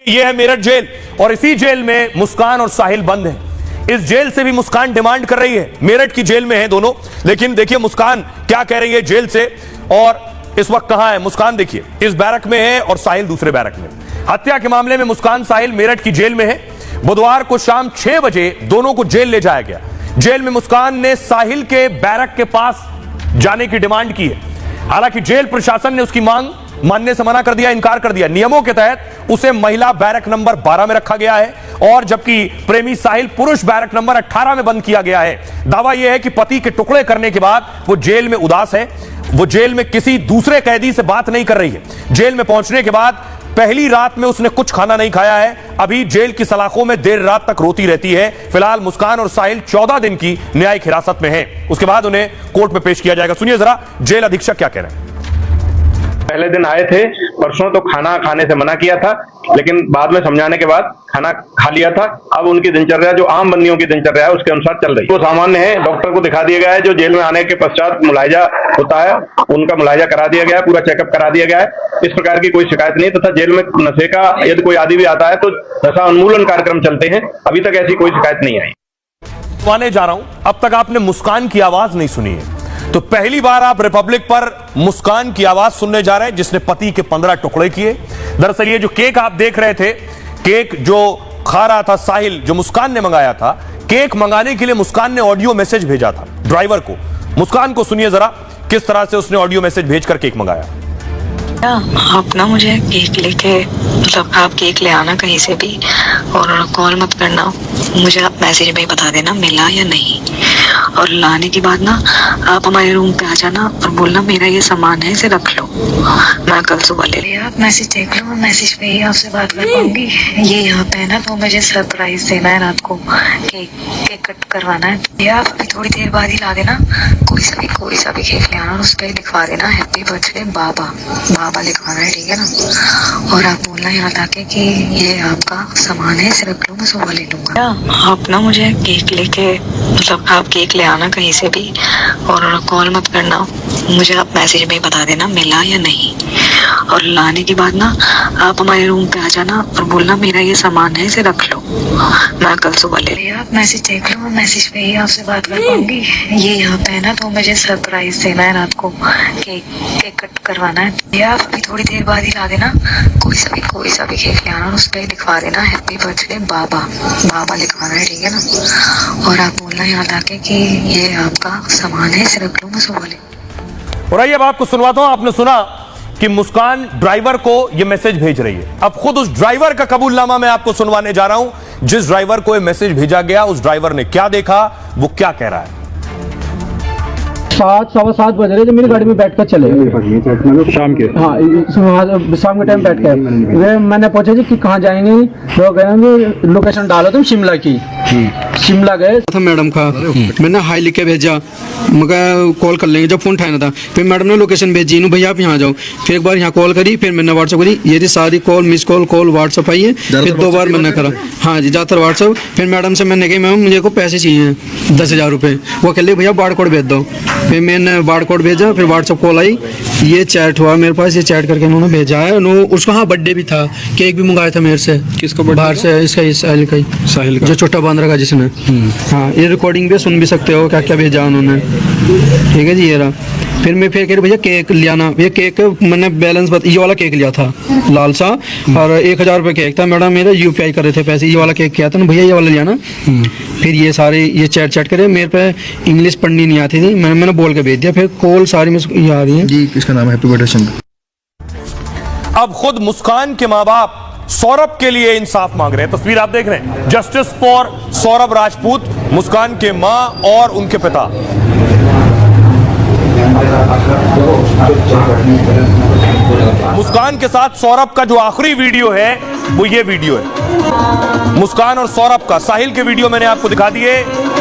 ये है मेरठ जेल और इसी जेल में मुस्कान और साहिल बंद हैं। इस जेल से भी मुस्कान डिमांड कर रही है। मेरठ की जेल में है दोनों, लेकिन देखिए मुस्कान क्या कह रही है जेल से और इस वक्त कहां है मुस्कान। देखिए इस बैरक में है और साहिल दूसरे बैरक में। हत्या के मामले में मुस्कान साहिल मेरठ की जेल में है। बुधवार को शाम 6 बजे दोनों को जेल ले जाया गया। जेल में मुस्कान ने साहिल के बैरक के पास जाने की डिमांड की है। हालांकि जेल प्रशासन ने उसकी मांग मानने से मना कर दिया, इनकार कर दिया। नियमों के तहत उसे महिला बैरक नंबर 12 में रखा गया है और जबकि प्रेमी साहिल पुरुष बैरक नंबर 18 में बंद किया गया है। दावा यह है कि पति के टुकड़े करने के बाद वो जेल में उदास है। वो जेल में किसी दूसरे कैदी से बात नहीं कर रही है। जेल में पहुंचने के बाद पहली रात में उसने कुछ खाना नहीं खाया है। अभी जेल की सलाखों में देर रात तक रोती रहती है। फिलहाल मुस्कान और साहिल 14 दिन की न्यायिक हिरासत में हैं। उसके बाद उन्हें कोर्ट में पेश किया जाएगा। सुनिए जरा जेल अधीक्षक क्या कह रहे हैं। पहले दिन आए थे, परसों तो खाना खाने से मना किया था, लेकिन बाद में समझाने के बाद खाना खा लिया था। अब उनकी दिनचर्या जो आम बंदियों की दिनचर्या है उसके अनुसार चल रही है। वो सामान्य है, डॉक्टर को दिखा दिया गया है। जो जेल में आने के पश्चात मुलायजा होता है उनका मुलायजा करा दिया गया है, पूरा चेकअप करा दिया गया है। इस प्रकार की कोई शिकायत नहीं। तथा जेल में नशे का यदि कोई आदि भी आता है तो नशा उन्मूलन कार्यक्रम चलते हैं। अभी तक ऐसी कोई शिकायत नहीं आई। सुनाने जा रहा हूं, अब तक आपने मुस्कान की आवाज नहीं सुनी है, तो पहली बार आप रिपब्लिक पर मुस्कान की आवाज सुनने जा रहे हैं जिसने पति के 15 टुकड़े किए। दरअसल ये जो केक आप देख रहे थे, केक जो खा रहा था साहिल, जो मुस्कान ने मंगाया था, केक मंगाने के लिए मुस्कान ने ऑडियो मैसेज भेजा था ड्राइवर को। मुस्कान को सुनिए जरा किस तरह से उसने ऑडियो मैसेज भेजकर केक मंगाया। आप ना मुझे केक लेके, मतलब आप केक ले आना कहीं से भी और कॉल मत करना, मुझे आप मैसेज में बता देना मिला या नहीं। और लाने के बाद ना आप हमारे रूम पे आ जाना और बोलना मेरा ये सामान है, इसे रख लो, मैं कल सुबह ले लिया। आप मैसेज देख लो, मैसेज पे ही आपसे बात कर पाऊंगी। ये यहाँ पे है ना, तो मुझे सरप्राइज देना है रात को, केक कट करवाना है। ये आप अभी थोड़ी देर बाद ही ला देना, कोई सा भी केक ले आना और उस पर लिखवा देना हैप्पी बर्थडे बाबा, बाबा लिखवाना है, ठीक है ना। और आप बोलना यहाँ आके कि ये आपका सामान है, इसे रख लो, मैं सुबह ले लूंगा। आप ना मुझे केक लेके, मतलब आप केक ले आना कहीं से भी और कॉल मत करना, मुझे आप मैसेज में बता देना मिला या नहीं। और लाने के बाद ना आप हमारे रूम पे आ जाना और बोलना मेरा ये सामान है, इसे रख लो, मैं कल सुबह ले लिया। आप मैसेज देख लो, मैसेज पे ही आपसे बात कर पाऊंगी। ये यहाँ पे है ना, तो मुझे सरप्राइज देना है रात को, केक कट करवाना है। ये आप अभी थोड़ी देर बाद ही ला देना, कोई सा भी केक ले आना और उस पर लिखवा देना हैप्पी बर्थडे बाबा, बाबा लिखवाना है, ठीक है ना। और आप बोलना यहाँ आके कि ये आपका सामान है, इसे रख लो, मैं सुबह ले। और आइए अब आपको सुनवाता हूं। आपने सुना कि मुस्कान ड्राइवर को यह मैसेज भेज रही है। अब खुद उस ड्राइवर का कबूलनामा मैं आपको सुनवाने जा रहा हूं। जिस ड्राइवर को यह मैसेज भेजा गया, उस ड्राइवर ने क्या देखा, वो क्या कह रहा है। 7-7:15 बज रहे थे, मेरी गाड़ी में बैठ कर चले शाम के, हाँ शाम के टाइम बैठ कर वे मैंने पूछा जी कि कहाँ जाएंगे, तो कहेंगे लोकेशन डालो तुम शिमला की। शिमला गए था मैडम का, मैंने हाई लिख के भेजा, मगर कॉल कर लेंगे, जब फोन उठाना था। फिर मैडम ने लोकेशन भेजी, नो भैया आप यहाँ जाओ। फिर एक बार यहाँ कॉल करी, फिर मैंने व्हाट्सअप करी, ये थी सारी कॉल मिस कॉल व्हाट्सअप आई है। फिर 2 बार मैंने करा, हाँ जी ज़्यादातर व्हाट्सअप। फिर मैडम से मैंने कही मैम मुझे को पैसे चाहिए 10,000 रुपये। वो कह ले भैया बार कोड भेज दो। फिर मैंने बार कोड भेजा, फिर व्हाट्सअप कॉल आई, ये चैट हुआ मेरे पास, ये चैट करके उन्होंने भेजा है। उसका हाँ बर्थडे भी था, केक भी मंगाया था मेरे से। किसका बाहर से? इसका साहिल का ही, साहिल का जो छोटा बांध रखा जिसने। हाँ ये रिकॉर्डिंग भी सुन भी सकते हो क्या क्या भेजा उन्होंने, ठीक है जी। ये रहा। फिर मैं फिर कह रही भैया केक ले आना। भैया केक मैंने बैलेंस ये वाला केक लिया था लाल सा, और 1,000 रुपये केक था। मैडम मेरा UPI कर रहे थे पैसे, ये वाला केक किया था ना भैया, ये वाला लिया ना। फिर ये सारे ये चैट करे, मेरे पे इंग्लिश पढ़नी नहीं आती थी, मैंने बोल के भेज दिया। फिर कॉल सारी में ये आ रही है जी, किसका नाम है हैप्पी बर्थडे। अब खुद मुस्कान के मां बाप सौरभ के लिए इंसाफ मांग रहे हैं। तस्वीर आप देख रहे हैं, जस्टिस फॉर सौरभ राजपूत, मुस्कान के मां और उनके पिता। मुस्कान के साथ सौरभ का जो आखिरी वीडियो है वो ये वीडियो है, मुस्कान और सौरभ का। साहिल के वीडियो मैंने आपको दिखा दिए,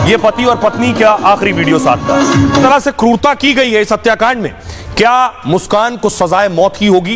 ये पति और पत्नी का आखिरी वीडियो साथ था। इस तरह से क्रूरता की गई है इस हत्याकांड में। क्या मुस्कान को सजाए मौत ही होगी?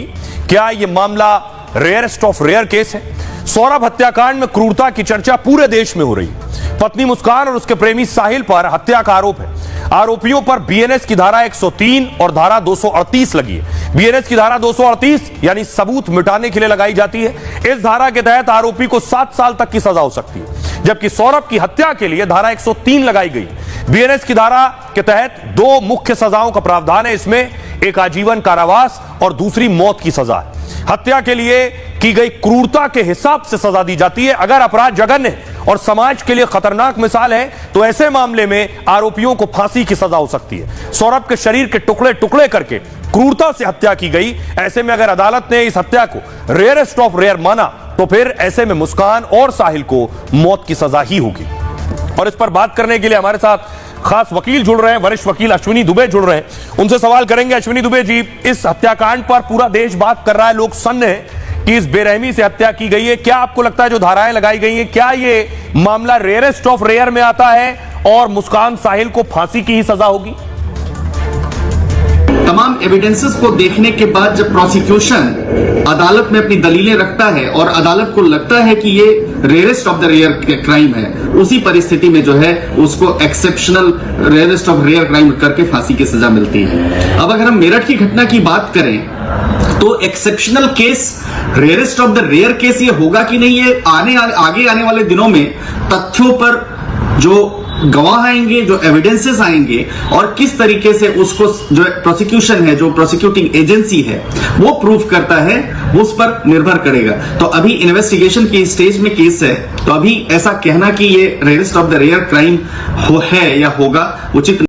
क्या यह मामला रेयरेस्ट ऑफ रेयर केस है? सौरभ हत्याकांड में क्रूरता की चर्चा पूरे देश में हो रही है। पत्नी मुस्कान और उसके प्रेमी साहिल पर हत्या का आरोप है। आरोपियों पर BNS की धारा 103 और धारा 238 लगी है। बीएनएस की धारा 238 यानी सबूत मिटाने के लिए लगाई जाती है। इस धारा के तहत आरोपी को 7 साल तक की सजा हो सकती है, जबकि सौरभ की हत्या के लिए धारा 103 लगाई गई। बीएनएस की धारा के तहत 2 मुख्य सजाओं का प्रावधान है। इसमें एक आजीवन कारावास और दूसरी मौत की सजा है। हत्या के लिए की गई क्रूरता के हिसाब से सजा दी जाती है। अगर अपराध जघन्य और समाज के लिए खतरनाक मिसाल है तो ऐसे मामले में आरोपियों को फांसी की सजा हो सकती है। सौरभ के शरीर के टुकड़े टुकड़े करके क्रूरता से हत्या की गई। ऐसे में अगर अदालत ने इस हत्या को रेयरेस्ट ऑफ रेयर माना तो फिर ऐसे में मुस्कान और साहिल को मौत की सजा ही होगी। और इस पर बात करने के लिए हमारे साथ खास वकील जुड़ रहे हैं, वरिष्ठ वकील अश्विनी दुबे जुड़ रहे हैं। उनसे सवाल करेंगे। अश्विनी दुबे जी, इस हत्याकांड पर पूरा देश बात कर रहा है, लोग सन्न हैं कि इस बेरहमी से हत्या की गई है। क्या आपको लगता है जो धाराएं लगाई गई हैं, क्या ये मामला रेयरेस्ट ऑफ रेयर में आता है और मुस्कान साहिल को फांसी की ही सजा होगी? तमाम एविडेंसेस को देखने के बाद जब प्रोसिक्यूशन अदालत में अपनी दलीलें रखता है और अदालत को लगता है कि ये rarest of the rare crime है, उसी परिस्थिति में जो है उसको exceptional rarest of rare crime करके फांसी की सजा मिलती है। अब अगर हम मेरठ की घटना की बात करें तो exceptional case rarest of the rare case ये होगा कि नहीं, ये आगे आने वाले दिनों में तथ्यों पर जो गवाह आएंगे, जो एविडेंसेस आएंगे और किस तरीके से उसको जो प्रोसिक्यूशन है, जो प्रोसिक्यूटिंग एजेंसी है वो प्रूव करता है, वो उस पर निर्भर करेगा। तो अभी इन्वेस्टिगेशन की स्टेज में केस है, तो अभी ऐसा कहना कि ये rarest of the rare crime है या होगा उचित